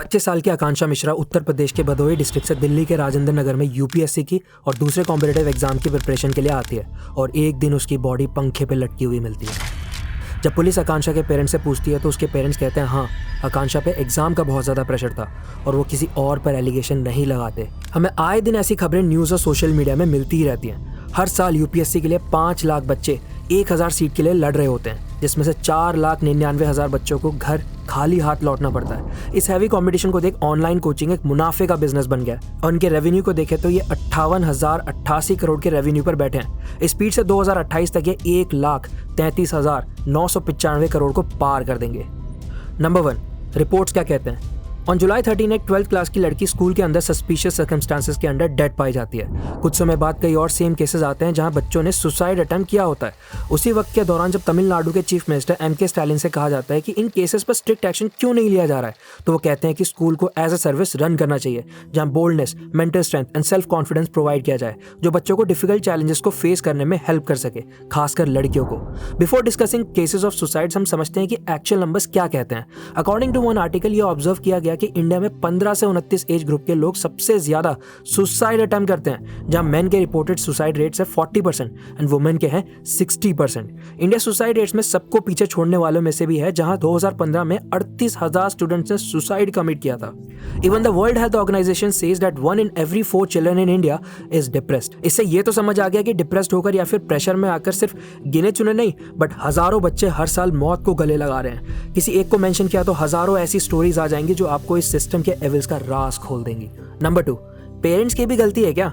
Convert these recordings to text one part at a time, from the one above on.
25 साल की आकांक्षा मिश्रा उत्तर प्रदेश के भदोही डिस्ट्रिक्ट से दिल्ली के राजेंद्र नगर में यूपीएससी की और दूसरे कॉम्पिटिटिव एग्जाम की प्रिपरेशन के लिए आती है और एक दिन उसकी बॉडी पंखे पे लटकी हुई मिलती है। जब पुलिस आकांक्षा के पेरेंट्स से पूछती है तो उसके पेरेंट्स कहते हैं हाँ, आकांक्षा पे एग्जाम का बहुत ज़्यादा प्रेशर था और वो किसी और पर एलिगेशन नहीं लगाते। हमें आए दिन ऐसी खबरें न्यूज़ और सोशल मीडिया में मिलती ही रहती हैं। हर साल यूपीएससी के लिए 5 लाख बच्चे 1000 सीट के लिए लड़ रहे होते हैं, जिसमें से 4,99,000 बच्चों को घर खाली हाथ लौटना पड़ता है। इस हैवी कंपटीशन को देख ऑनलाइन कोचिंग एक मुनाफे का बिजनेस बन गया और उनके रेवेन्यू को देखें तो ये 58,088 करोड़ के रेवेन्यू पर बैठे हैं। स्पीड से 2028 तक ये 1,33,995 करोड़ को पार कर देंगे। नंबर 1, रिपोर्ट्स क्या कहते हैं। ऑन जुलाई 13 एक 12th क्लास की लड़की स्कूल के अंदर सस्पिशियस सर्कमस्टांसेस के अंडर डेड पाई जाती है। कुछ समय बाद कई और सेम केसेस आते हैं जहां बच्चों ने सुसाइड अटेम्प्ट किया होता है। उसी वक्त के दौरान जब तमिलनाडु के चीफ मिनिस्टर एम.के. स्टालिन से कहा जाता है कि इन केसेस पर स्ट्रिक्ट एक्शन क्यों नहीं लिया जा रहा है, तो वो कहते हैं कि स्कूल को एज अ सर्विस रन करना चाहिए जहाँ boldness, mental strength and self confidence provide किया जाए, जो बच्चों को डिफिकल्ट चैलेंजेस को फेस करने में हेल्प कर सके, खासकर लड़कियों को। Before discussing cases of suicides हम समझते हैं कि एक्चुअल नंबर्स क्या कहते हैं। अकॉर्डिंग टू वन आर्टिकल ये ऑब्जर्व किया गया कि इंडिया में 15 से 29 एज ग्रुप के लोग सबसे ज्यादा सुसाइड अटेम्प्ट करते हैं, जहां मेन के रिपोर्टेड सुसाइड रेट्स है 40% एंड वुमेन के हैं 60%। इंडिया सुसाइड रेट्स में सबको पीछे छोड़ने वालों में से भी है, जहां 2015 में 38,000 स्टूडेंट्स ने सुसाइड कमिट किया था। Even the World Health Organization says that 1 in every 4 children in India is depressed. इससे ये तो समझ आ गया कि डिप्रेस्ड होकर या फिर प्रेशर में आकर सिर्फ गिने चुने नहीं बट हजारों बच्चे हर साल मौत को गले लगा रहे हैं। किसी एक को मेंशन किया तो हजारों ऐसी स्टोरीज आ जाएंगी जो आपको इस सिस्टम के एविल्स का राज खोल देंगी। नंबर 2, पेरेंट्स की भी गलती है क्या?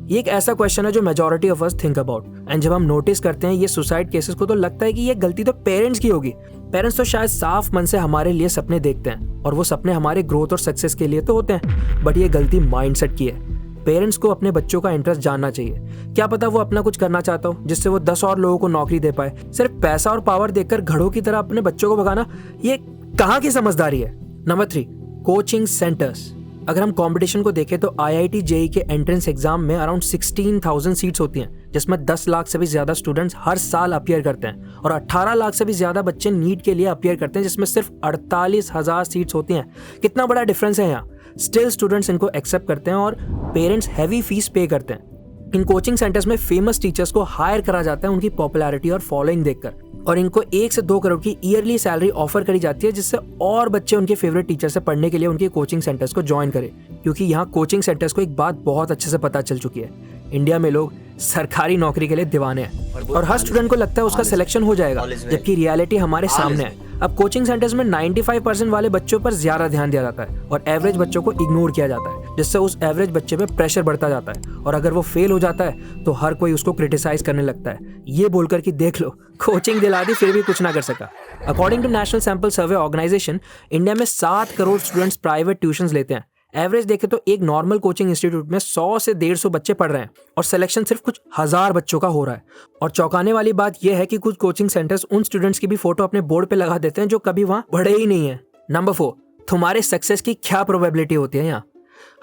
ये एक ऐसा क्वेश्चन है जो majority of us think about and जब हम नोटिस करते हैं ये सुसाइड केसेस को तो लगता है कि ये गलती तो पेरेंट्स की होगी। पेरेंट्स तो शायद साफ मन से हमारे लिए सपने देखते हैं और वो सपने हमारे ग्रोथ और सक्सेस के लिए तो होते हैं, बट ये गलती माइंडसेट की है। पेरेंट्स को अपने बच्चों का इंटरेस्ट जानना चाहिए। क्या पता वो अपना कुछ करना चाहता हो जिससे वो 10 और लोगों को नौकरी दे पाए। सिर्फ पैसा और पावर देखकर घड़ों की तरह अपने बच्चों को भगाना, ये कहाँ की समझदारी है? Number 3, coaching centres. अगर हम कंपटीशन को देखें तो IIT JEE के एंट्रेंस एग्जाम में अराउंड 16,000 सीट्स होती हैं, जिसमें 10 लाख से भी ज्यादा स्टूडेंट्स हर साल अपीयर करते हैं और 18 लाख से भी ज्यादा बच्चे नीट के लिए अपीयर करते हैं, जिसमें सिर्फ 48,000 सीट्स होती हैं। कितना बड़ा डिफरेंस है यहाँ। स्टिल स्टूडेंट्स इनको एक्सेप्ट करते हैं और पेरेंट्स हैवी फीस पे करते हैं। इन कोचिंग सेंटर्स में फेमस टीचर्स को हायर करा जाता है उनकी पॉपुलैरिटी और फॉलोइंग देखकर, और इनको 1 से 2 करोड़ की ईयरली सैलरी ऑफर करी जाती है, जिससे और बच्चे उनके फेवरेट टीचर से पढ़ने के लिए उनके कोचिंग सेंटर्स को ज्वाइन करें। क्योंकि यहाँ कोचिंग सेंटर्स को एक बात बहुत अच्छे से पता चल चुकी है, इंडिया में लोग सरकारी नौकरी के लिए दीवाने हैं और हर स्टूडेंट को लगता है उसका सिलेक्शन हो जाएगा, जबकि रियलिटी हमारे सामने है। अब कोचिंग सेंटर्स में 95% वाले बच्चों पर ज्यादा ध्यान दिया जाता है और एवरेज बच्चों को इग्नोर किया जाता है, जिससे उस एवरेज बच्चे पे प्रेशर बढ़ता जाता है और अगर वो फेल हो जाता है तो हर कोई उसको क्रिटिसाइज करने लगता है, ये बोलकर कि देख लो कोचिंग दिला दी फिर भी कुछ ना कर सका। According to National Sample Survey Organisation, India में 7 करोड़ स्टूडेंट्स प्राइवेट ट्यूशंस लेते हैं। एवरेज देखें तो एक नॉर्मल कोचिंग इंस्टीट्यूट में 100 से 150 बच्चे पढ़ रहे हैं और सिलेक्शन सिर्फ कुछ 1000 बच्चों का हो रहा है। और चौंकाने वाली बात यह है कि कुछ कोचिंग सेंटर्स उन स्टूडेंट्स की भी फोटो अपने बोर्ड पे लगा देते हैं जो कभी वहां पढ़े ही नहीं है। नंबर 4, तुम्हारे सक्सेस की क्या प्रोबेबिलिटी होती है यहाँ?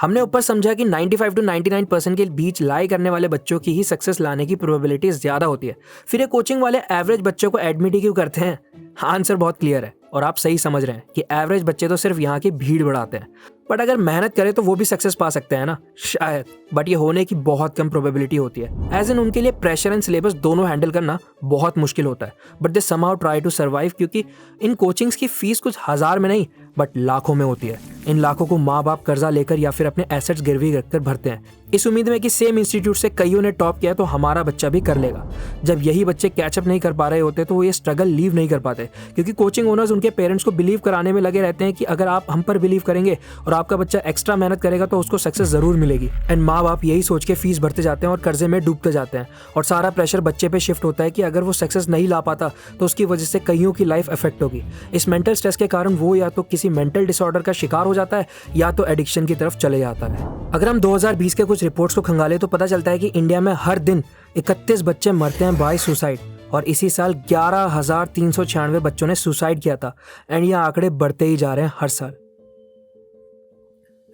हमने ऊपर समझा कि 95 to 99% के बीच लाई करने वाले बच्चों की ही सक्सेस लाने की प्रोबेबिलिटी ज्यादा होती है। फिर ये कोचिंग वाले एवरेज बच्चों को एडमिट ही क्यों करते हैं? आंसर बहुत क्लियर है और आप सही समझ रहे हैं कि एवरेज बच्चे तो सिर्फ यहाँ की भीड़ बढ़ाते हैं, बट अगर मेहनत करें तो वो भी सक्सेस पा सकते हैं ना, शायद, बट ये होने की बहुत कम प्रोबेबिलिटी होती है। एज इन उनके लिए प्रेशर एंड सिलेबस दोनों हैंडल करना बहुत मुश्किल होता है, but they somehow try to survive, क्योंकि इन कोचिंग्स की फीस कुछ 1000 में नहीं बट लाखों में होती है। इन लाखों को माँ बाप कर्जा लेकर या फिर अपने एसेट्स गिरवी रखकर भरते हैं, इस उम्मीद में कि सेम इंस्टीट्यूट से कईयों ने टॉप किया तो हमारा बच्चा भी कर लेगा। जब यही बच्चे कैचअप नहीं कर पा रहे होते तो वो ये स्ट्रगल लीव नहीं कर पाते, क्योंकि कोचिंग ओनर्स उनके पेरेंट्स को बिलीव कराने में लगे रहते हैं कि अगर आप हम पर बिलीव करेंगे और आपका बच्चा एक्स्ट्रा मेहनत करेगा तो उसको सक्सेस जरूर मिलेगी। एंड माँ बाप यही सोच के फीस भरते जाते हैं और कर्जे में डूबते जाते हैं और सारा प्रेशर बच्चे पे शिफ्ट होता है कि अगर वो सक्सेस नहीं ला पाता तो उसकी वजह से कईयों की लाइफ इफेक्ट होगी। इस मेंटल स्ट्रेस के कारण वो या तो किसी मेंटल डिसऑर्डर का शिकार हो जाता है या तो एडिक्शन की तरफ चले जाता है। अगर हम 2020 के कुछ रिपोर्ट्स को खंगाले तो पता चलता है कि इंडिया में हर दिन 31 बच्चे मरते हैं बाय सुसाइड और इसी साल 11,396 बच्चों ने सुसाइड किया था एंड ये आंकड़े बढ़ते ही जा रहे हैं हर साल।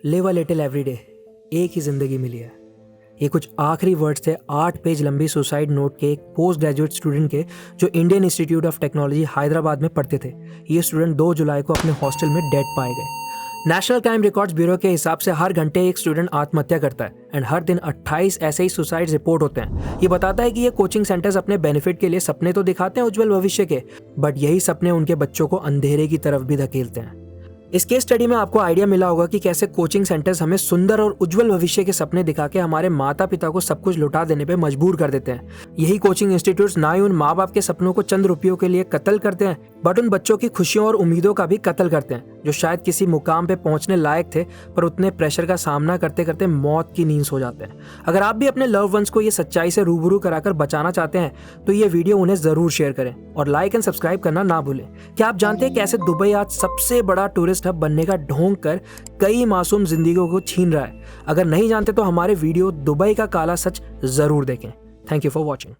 Live a little every day, एक ही जिंदगी मिली है। ये कुछ आखिरी वर्ड्स थे 8 पेज लंबी सुसाइड नोट के एक पोस्ट ग्रेजुएट स्टूडेंट के, जो Indian institute of technology Hyderabad में पढ़ते थे। ये स्टूडेंट 2 जुलाई को अपने हॉस्टल में डेड पाए गए। नेशनल क्राइम रिकॉर्ड्स ब्यूरो के हिसाब से हर घंटे एक स्टूडेंट आत्महत्या करता है एंड हर दिन 28 ऐसे ही सुसाइड रिपोर्ट होते हैं। ये बताता है कि ये कोचिंग सेंटर्स अपने बेनिफिट के लिए सपने तो दिखाते हैं उज्जवल भविष्य के, बट यही सपने उनके बच्चों को अंधेरे की तरफ भी धकेलते हैं। इस केस स्टडी में आपको आइडिया मिला होगा कि कैसे कोचिंग सेंटर्स हमें सुंदर और उज्जवल भविष्य के सपने दिखा के हमारे माता पिता को सब कुछ लुटा देने पे मजबूर कर देते हैं। यही कोचिंग इंस्टीट्यूट्स ना ही उन माँ बाप के सपनों को चंद रुपयों के लिए कत्ल करते हैं, बट उन बच्चों की खुशियों और उम्मीदों का भी कत्ल करते हैं जो शायद किसी मुकाम पे पहुंचने लायक थे, पर उतने प्रेशर का सामना करते करते मौत की नींद सो जाते हैं। अगर आप भी अपने लव वंस को ये सच्चाई से रूबरू कराकर बचाना चाहते हैं तो ये वीडियो उन्हें जरूर शेयर करें और लाइक एंड सब्सक्राइब करना ना भूलें। क्या आप जानते हैं कैसे दुबई आज सबसे बड़ा टूरिस्ट हब बनने का ढोंग कर कई मासूम जिंदगियों को छीन रहा है? अगर नहीं जानते तो हमारे वीडियो दुबई का काला सच जरूर देखें। Thank you for watching.